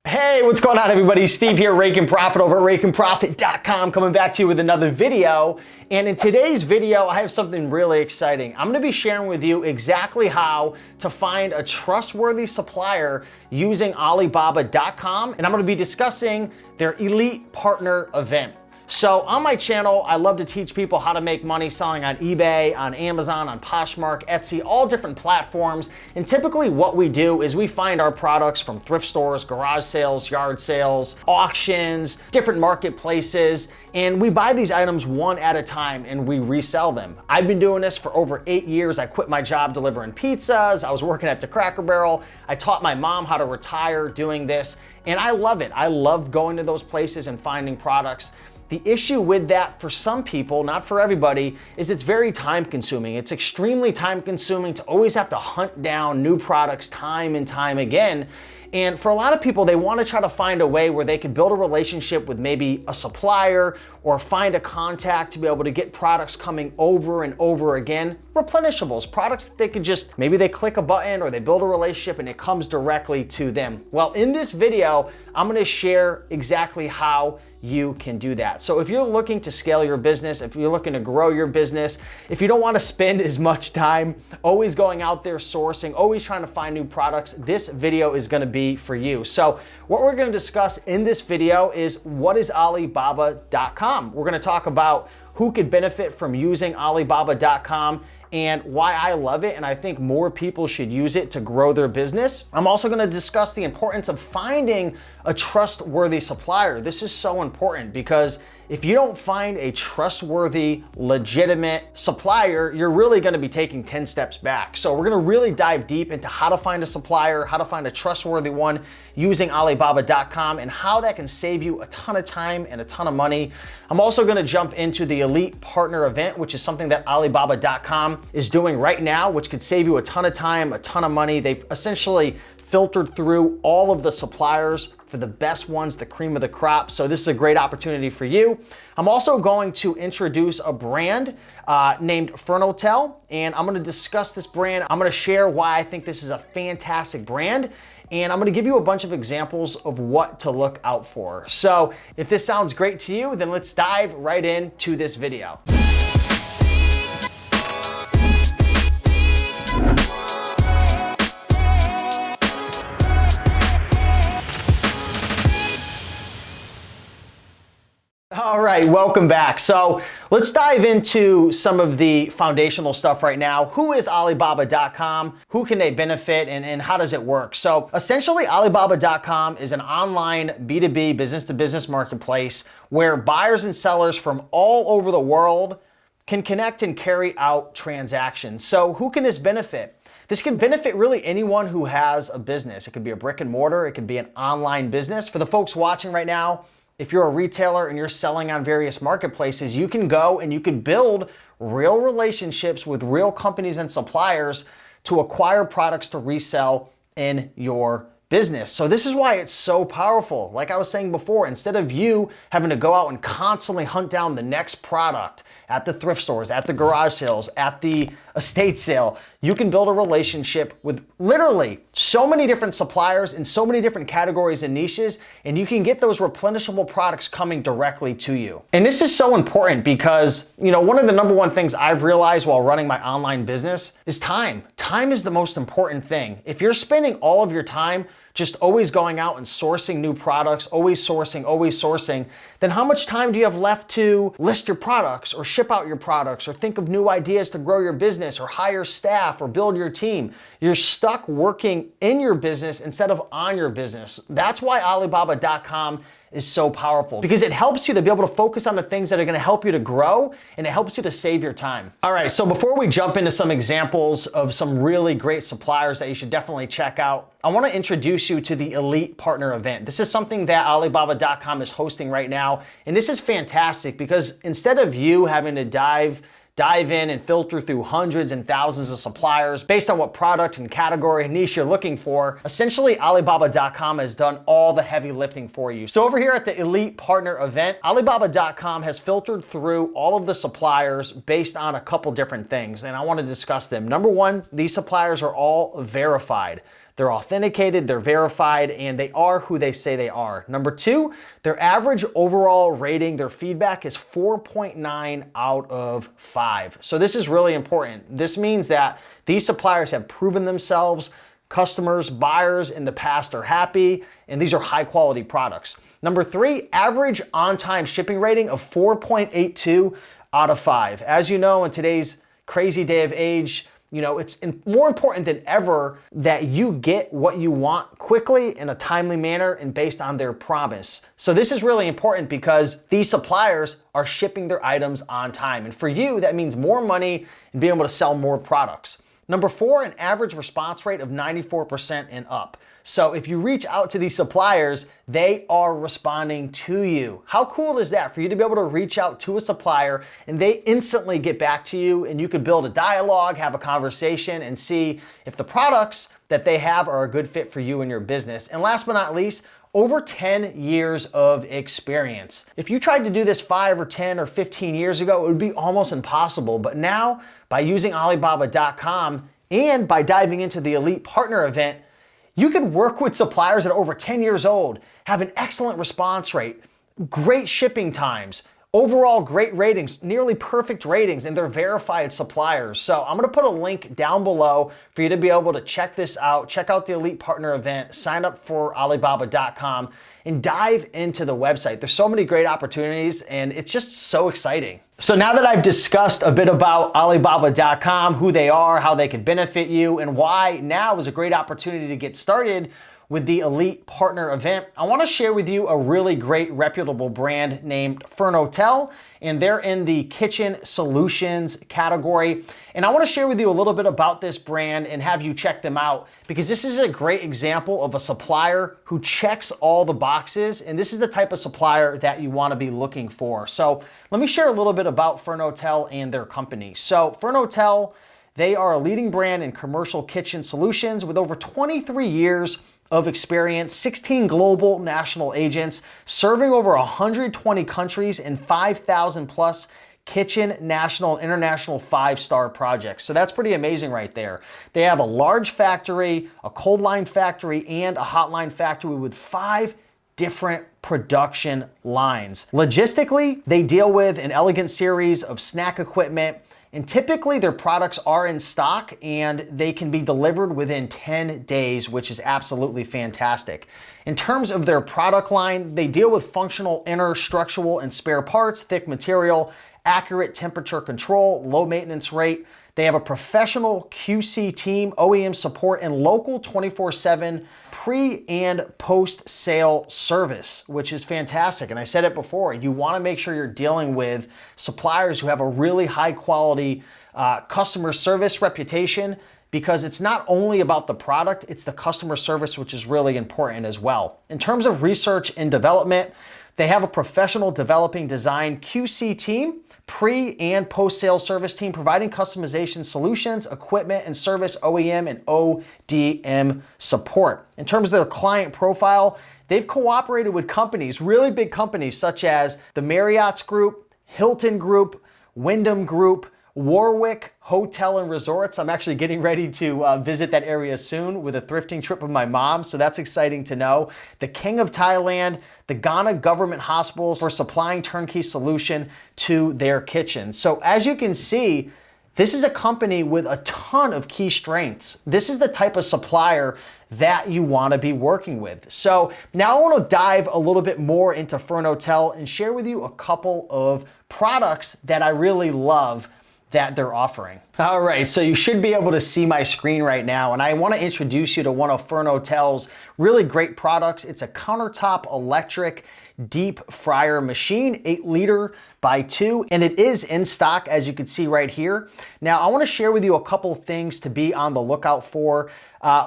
Hey, what's going on, everybody? Steve here, Rake and Profit over at rakeandprofit.com, coming back to you with another video. And in today's video, I have something really exciting. I'm gonna be sharing with you exactly how to find a trustworthy supplier using Alibaba.com, and I'm gonna be discussing their Elite Partner event. So on my channel, I love to teach people how to make money selling on eBay, on Amazon, on Poshmark, Etsy, all different platforms. And typically what we do is we find our products from thrift stores, garage sales, yard sales, auctions, different marketplaces, and we buy these items one at a time and we resell them. I've been doing this for over 8 years. I quit my job delivering pizzas. I was working at the Cracker Barrel. I taught my mom how to retire doing this, and I love it. I love going to those places and finding products. The issue with that for some people, not for everybody, is it's very time consuming. It's extremely time consuming to always have to hunt down new products time and time again. And for a lot of people, they want to try to find a way where they can build a relationship with maybe a supplier or find a contact to be able to get products coming over and over again. Replenishables, products that they could just, maybe they click a button or they build a relationship and it comes directly to them. Well, in this video, I'm going to share exactly how you can do that. So if you're looking to scale your business, if you're looking to grow your business, if you don't want to spend as much time always going out there sourcing, always trying to find new products, this video is going to be for you. So what we're going to discuss in this video is what is Alibaba.com. We're going to talk about who could benefit from using Alibaba.com and why I love it, and I think more people should use it to grow their business. I'm also going to discuss the importance of finding a trustworthy supplier. This is so important because if you don't find a trustworthy, legitimate supplier, you're really going to be taking 10 steps back. So we're going to really dive deep into how to find a supplier, how to find a trustworthy one using Alibaba.com, and how that can save you a ton of time and a ton of money. I'm also going to jump into the Elite Partner event, which is something that Alibaba.com is doing right now, which could save you a ton of time, a ton of money. They've essentially filtered through all of the suppliers for the best ones, the cream of the crop. So this is a great opportunity for you. I'm also going to introduce a brand named Fernotel, and I'm gonna discuss this brand. I'm gonna share why I think this is a fantastic brand, and I'm gonna give you a bunch of examples of what to look out for. So if this sounds great to you, then let's dive right into this video. All right, welcome back. So let's dive into some of the foundational stuff right now. Who is Alibaba.com? Who can they benefit, and how does it work? So essentially, Alibaba.com is an online B2B, business-to-business marketplace where buyers and sellers from all over the world can connect and carry out transactions. So who can this benefit? This can benefit really anyone who has a business. It could be a brick and mortar. It could be an online business. For the folks watching right now, if you're a retailer and you're selling on various marketplaces, you can go and you can build real relationships with real companies and suppliers to acquire products to resell in your business. So this is why it's so powerful. Like I was saying before, instead of you having to go out and constantly hunt down the next product at the thrift stores, at the garage sales, at the estate sale, you can build a relationship with literally so many different suppliers in so many different categories and niches, and you can get those replenishable products coming directly to you. And this is so important because, one of the number one things I've realized while running my online business is time. Time is the most important thing. If you're spending all of your time just always going out and sourcing new products, always sourcing, then how much time do you have left to list your products or ship out your products or think of new ideas to grow your business or hire staff or build your team? You're stuck working in your business instead of on your business. That's why Alibaba.com is so powerful, because it helps you to be able to focus on the things that are going to help you to grow, and it helps you to save your time. All right, so before we jump into some examples of some really great suppliers that you should definitely check out, I want to introduce you to the Elite Partner event. This is something that Alibaba.com is hosting right now, and this is fantastic because instead of you having to dive in and filter through hundreds and thousands of suppliers based on what product and category and niche you're looking for, essentially Alibaba.com has done all the heavy lifting for you. So over here at the Elite Partner event, Alibaba.com has filtered through all of the suppliers based on a couple different things, and I want to discuss them. Number one, these suppliers are all verified. they're authenticated, they're verified, and they are who they say they are. Number two, their average overall rating, their feedback is 4.9 out of 5. So this is really important. This means that these suppliers have proven themselves. Customers, buyers in the past are happy, and these are high quality products. Number three, average on-time shipping rating of 4.82 out of 5. As you know, in today's crazy day of age, it's more important than ever that you get what you want quickly in a timely manner and based on their promise. So this is really important because these suppliers are shipping their items on time. And for you, that means more money and being able to sell more products. Number four, an average response rate of 94% and up. So if you reach out to these suppliers, they are responding to you. How cool is that for you to be able to reach out to a supplier and they instantly get back to you, and you could build a dialogue, have a conversation, and see if the products that they have are a good fit for you and your business. And last but not least, over 10 years of experience. If you tried to do this 5 or 10 or 15 years ago, it would be almost impossible. But now, by using Alibaba.com and by diving into the Elite Partner event, you can work with suppliers that are over 10 years old, have an excellent response rate, great shipping times, overall great ratings, nearly perfect ratings, and they're verified suppliers. So I'm gonna put a link down below for you to be able to check this out, check out the Elite Partner event, sign up for Alibaba.com, and dive into the website. There's so many great opportunities, and it's just so exciting. So now that I've discussed a bit about Alibaba.com, who they are, how they can benefit you, and why now is a great opportunity to get started with the Elite Partner event, I want to share with you a really great reputable brand named Fernotel, and they're in the kitchen solutions category. And I want to share with you a little bit about this brand and have you check them out, because this is a great example of a supplier who checks all the boxes, and this is the type of supplier that you want to be looking for. So let me share a little bit about Fernotel and their company. So Fernotel, they are a leading brand in commercial kitchen solutions with over 23 years of experience, 16 global national agents, serving over 120 countries and 5,000 plus kitchen, national, and international 5-star projects. So that's pretty amazing right there. They have a large factory, a cold line factory, and a hot line factory with 5 different production lines. Logistically, they deal with an elegant series of snack equipment, and typically their products are in stock and they can be delivered within 10 days, which is absolutely fantastic. In terms of their product line, they deal with functional inner structural and spare parts, thick material, accurate temperature control, low maintenance rate. They have a professional QC team, OEM support, and local 24/7 pre and post sale service, which is fantastic. And I said it before, you want to make sure you're dealing with suppliers who have a really high quality customer service reputation, because it's not only about the product, it's the customer service, which is really important as well. In terms of research and development, they have a professional developing design QC team, pre and post-sale service team, providing customization solutions, equipment and service, OEM and ODM support. In terms of their client profile, they've cooperated with companies, really big companies such as the Marriott's Group, Hilton Group, Wyndham Group, Warwick Hotel and Resorts. I'm actually getting ready to visit that area soon with a thrifting trip with my mom, so that's exciting to know. The King of Thailand, the Ghana Government Hospitals, for supplying turnkey solution to their kitchen. So as you can see, this is a company with a ton of key strengths. This is the type of supplier that you want to be working with. So now I want to dive a little bit more into Fernotel and share with you a couple of products that I really love that they're offering. All right, so you should be able to see my screen right now, and I want to introduce you to one of Fernotel's really great products. It's a countertop electric deep fryer machine, 8 liter x 2, and it is in stock, as you can see right here. Now, I want to share with you a couple things to be on the lookout for.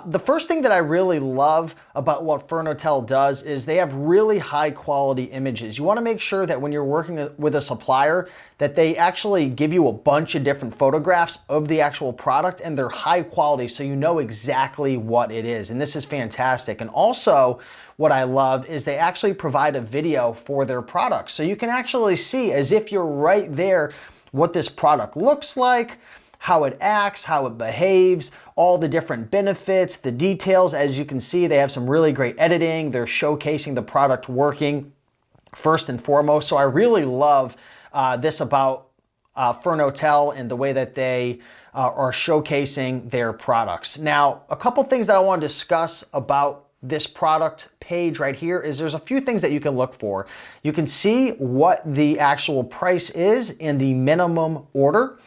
The first thing that I really love about what Fernotel does is they have really high quality images. You want to make sure that when you're working with a supplier that they actually give you a bunch of different photographs of the actual product, and they're high quality so you know exactly what it is. And this is fantastic. And also what I love is they actually provide a video for their products. So you can actually see, as if you're right there, what this product looks like, how it acts, how it behaves, all the different benefits, the details. As you can see, they have some really great editing. They're showcasing the product working first and foremost. So I really love this about Fernotel and the way that they are showcasing their products. Now, a couple things that I want to discuss about this product page right here is there's a few things that you can look for. You can see what the actual price is in the minimum order.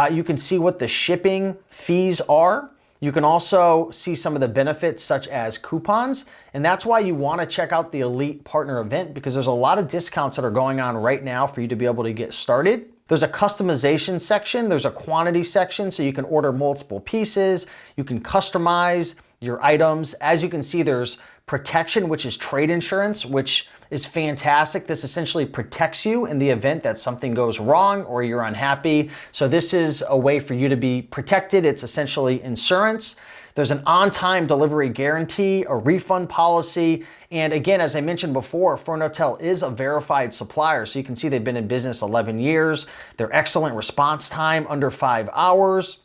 You can see what the shipping fees are. You can also see some of the benefits such as coupons, and that's why you want to check out the Elite Partner event, because there's a lot of discounts that are going on right now for you to be able to get started. There's a customization section, there's a quantity section, so you can order multiple pieces, you can customize your items. As you can see, there's protection, which is trade insurance, which is fantastic. This essentially protects you in the event that something goes wrong or you're unhappy. So this is a way for you to be protected. It's essentially insurance. There's an on-time delivery guarantee, a refund policy, and again, as I mentioned before, Fernotel is a verified supplier. So you can see they've been in business 11 years. Their excellent response time, under 5 hours.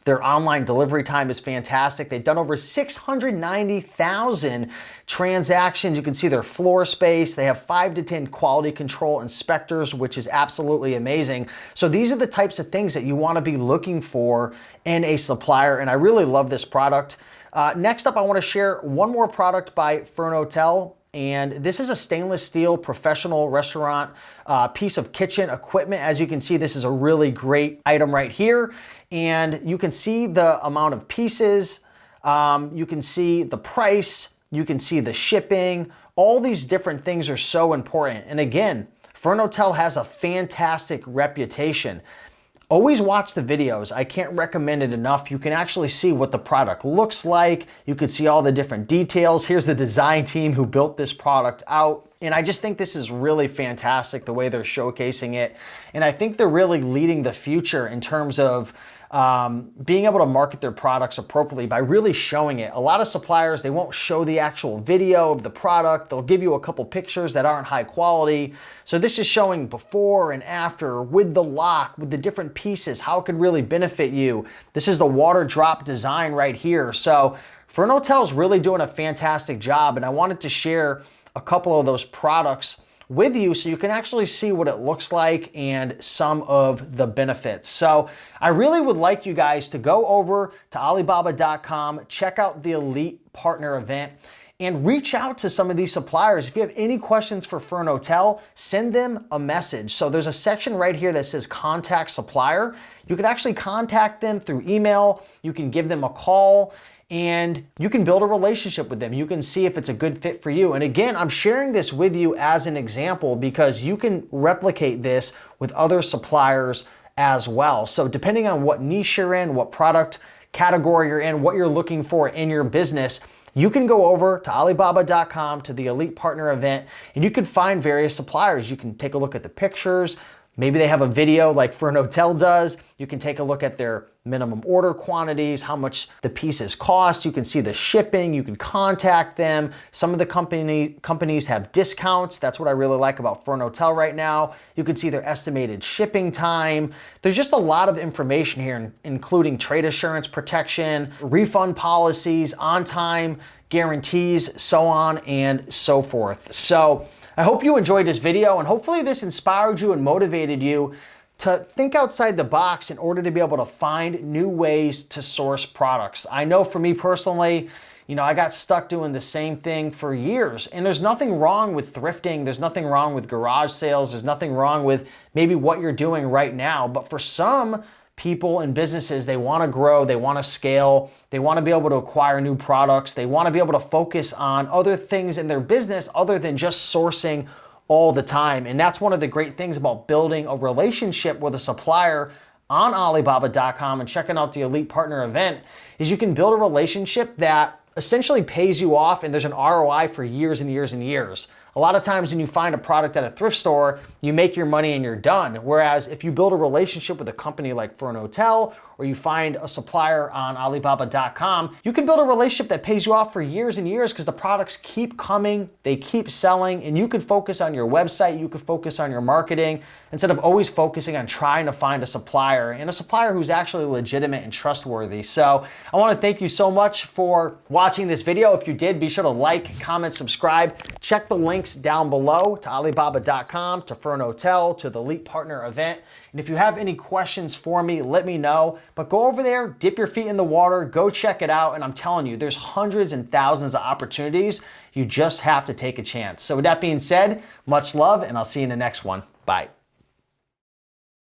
Their online delivery time is fantastic. They've done over 690,000 transactions. You can see their floor space. They have 5 to 10 quality control inspectors, which is absolutely amazing. So these are the types of things that you want to be looking for in a supplier, and I really love this product. Next up, I want to share one more product by Fernotel. And this is a stainless steel professional restaurant piece of kitchen equipment. As you can see, this is a really great item right here. And you can see the amount of pieces, you can see the price, you can see the shipping. All these different things are so important. And again, Fernotel has a fantastic reputation. Always watch the videos. I can't recommend it enough. You can actually see what the product looks like. You can see all the different details. Here's the design team who built this product out. And I just think this is really fantastic the way they're showcasing it. And I think they're really leading the future in terms of being able to market their products appropriately by really showing it. A lot of suppliers, they won't show the actual video of the product. They'll give you a couple pictures that aren't high quality. So this is showing before and after with the lock, with the different pieces, how it could really benefit you. This is the water drop design right here. So Fernotel is really doing a fantastic job, and I wanted to share a couple of those products with you so you can actually see what it looks like and some of the benefits. So I really would like you guys to go over to Alibaba.com, check out the Elite Partner event, and reach out to some of these suppliers. If you have any questions for Fernotel, send them a message. So there's a section right here that says Contact Supplier. You can actually contact them through email. You can give them a call, and you can build a relationship with them. You can see if it's a good fit for you. And again, I'm sharing this with you as an example because you can replicate this with other suppliers as well. So depending on what niche you're in, what product category you're in, what you're looking for in your business, you can go over to Alibaba.com to the Elite Partner event, and you can find various suppliers. You can take a look at the pictures. Maybe they have a video like Fernotel does. You can take a look at their minimum order quantities, how much the pieces cost. You can see the shipping. You can contact them. Some of the companies have discounts. That's what I really like about Fernotel right now. You can see their estimated shipping time. There's just a lot of information here, including trade assurance protection, refund policies, on-time guarantees, so on and so forth. So I hope you enjoyed this video, and hopefully this inspired you and motivated you to think outside the box in order to be able to find new ways to source products. I know for me personally, I got stuck doing the same thing for years, and there's nothing wrong with thrifting. There's nothing wrong with garage sales. There's nothing wrong with maybe what you're doing right now. But for some people and businesses, they want to grow, they want to scale, they want to be able to acquire new products, they want to be able to focus on other things in their business other than just sourcing all the time. And that's one of the great things about building a relationship with a supplier on Alibaba.com and checking out the Elite Partner event is you can build a relationship that essentially pays you off, and there's an ROI for years and years and years. A lot of times when you find a product at a thrift store, you make your money and you're done. Whereas if you build a relationship with a company like Furno Hotel, or you find a supplier on Alibaba.com, you can build a relationship that pays you off for years and years because the products keep coming, they keep selling, and you could focus on your website, you could focus on your marketing, instead of always focusing on trying to find a supplier, and a supplier who's actually legitimate and trustworthy. So I want to thank you so much for watching this video. If you did, be sure to like, comment, subscribe. Check the links down below to Alibaba.com, to Furno Hotel, to the Elite Partner event. And if you have any questions for me, let me know. But go over there, dip your feet in the water, go check it out. And I'm telling you, there's hundreds and thousands of opportunities. You just have to take a chance. So with that being said, much love, and I'll see you in the next one. Bye.